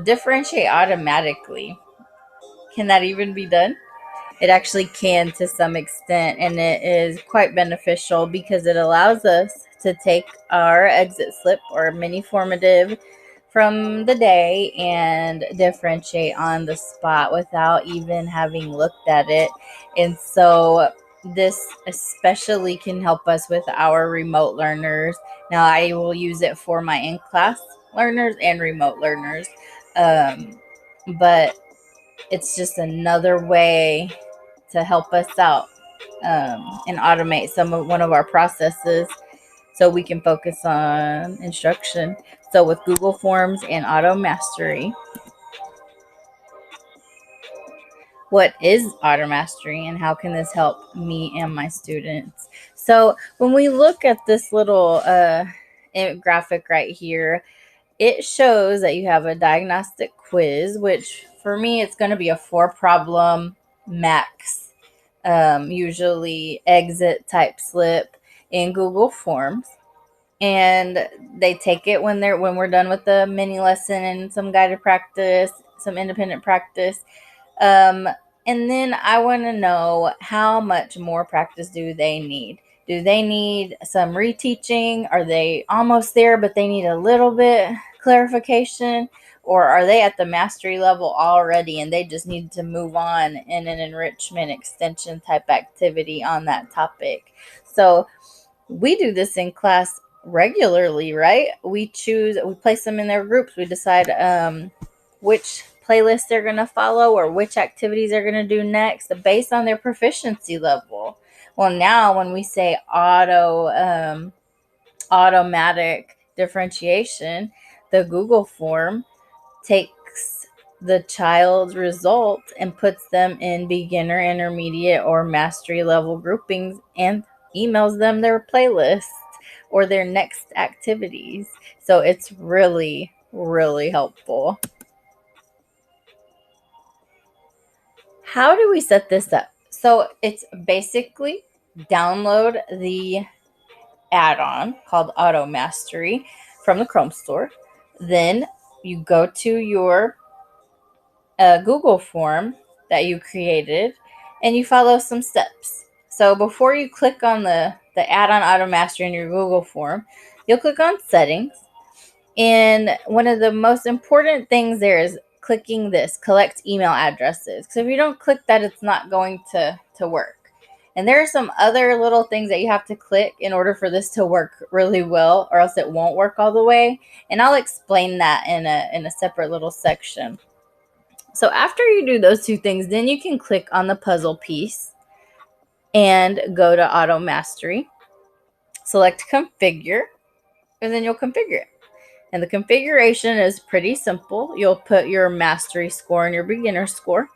Differentiate automatically. Can that even be done? It actually can to some extent, and it is quite beneficial because it allows us to take our exit slip or mini formative from the day and differentiate on the spot without even having looked at it. And so this especially can help us with our remote learners. Now, I will use it for my in-class learners and remote learners, but it's just another way to help us out and automate one of our processes so we can focus on instruction. So with Google Forms and AutoMastery, what is AutoMastery and how can this help me and my students? So when we look at this little graphic right here, it shows that you have a diagnostic quiz, which for me, it's going to be a 4-problem max, usually exit type slip in Google Forms. And they take it when we're done with the mini lesson and some guided practice, some independent practice. And then I want to know how much more practice do they need? Do they need some reteaching? Are they almost there, but they need a little bit clarification? Or are they at the mastery level already and they just need to move on in an enrichment extension type activity on that topic? So we do this in class regularly, right? We place them in their groups. We decide which playlist they're going to follow or which activities they're going to do next based on their proficiency level. Well, now when we say automatic differentiation, the Google form takes the child's result and puts them in beginner, intermediate, or mastery level groupings and emails them their playlist or their next activities. So it's really, really helpful. How do we set this up? So it's basically download the add-on called AutoMastery from the Chrome store. Then you go to your Google form that you created and you follow some steps. So before you click on the add-on AutoMastery in your Google form, you'll click on settings. And one of the most important things there is clicking this, collect email addresses. So if you don't click that, it's not going to work. And there are some other little things that you have to click in order for this to work really well, or else it won't work all the way. And I'll explain that in a separate little section. So after you do those two things, then you can click on the puzzle piece and go to AutoMastery. Select Configure, and then you'll configure it. And the configuration is pretty simple. You'll put your mastery score and your beginner score,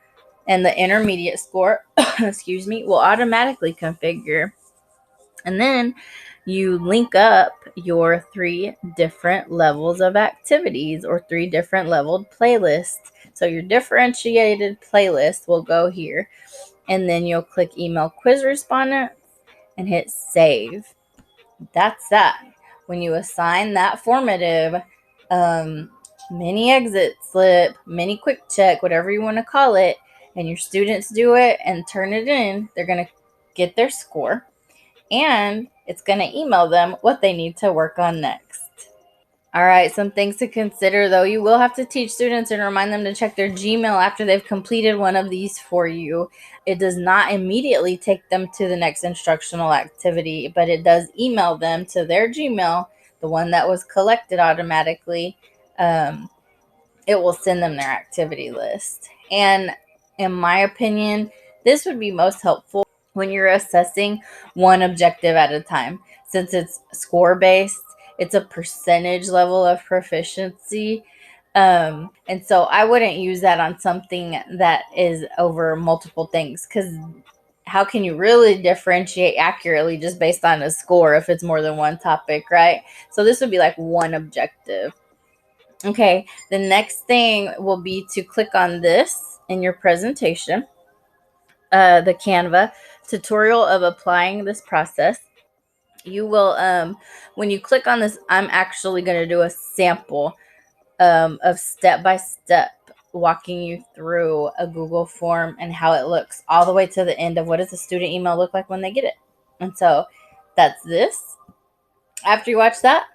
and the intermediate score, excuse me, will automatically configure. And then you link up your 3 different levels of activities or 3 different leveled playlists. So your differentiated playlist will go here. And then you'll click email quiz respondents and hit save. That's that. When you assign that formative mini exit slip, mini quick check, whatever you want to call it, and your students do it and turn it in, they're going to get their score. And it's going to email them what they need to work on next. All right, some things to consider though. You will have to teach students and remind them to check their Gmail after they've completed one of these for you. It does not immediately take them to the next instructional activity, but it does email them to their Gmail, the one that was collected automatically. It will send them their activity list. And in my opinion, this would be most helpful when you're assessing one objective at a time. Since it's score-based, it's a percentage level of proficiency. And so I wouldn't use that on something that is over multiple things, because how can you really differentiate accurately just based on a score if it's more than one topic, right? So this would be like one objective. Okay, the next thing will be to click on this in your presentation, the Canva tutorial of applying this process. You will, when you click on this, I'm actually going to do a sample of step by step walking you through a Google form and how it looks all the way to the end of what does the student email look like when they get it. And so that's this. After you watch that,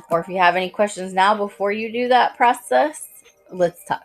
or if you have any questions now before you do that process, let's talk.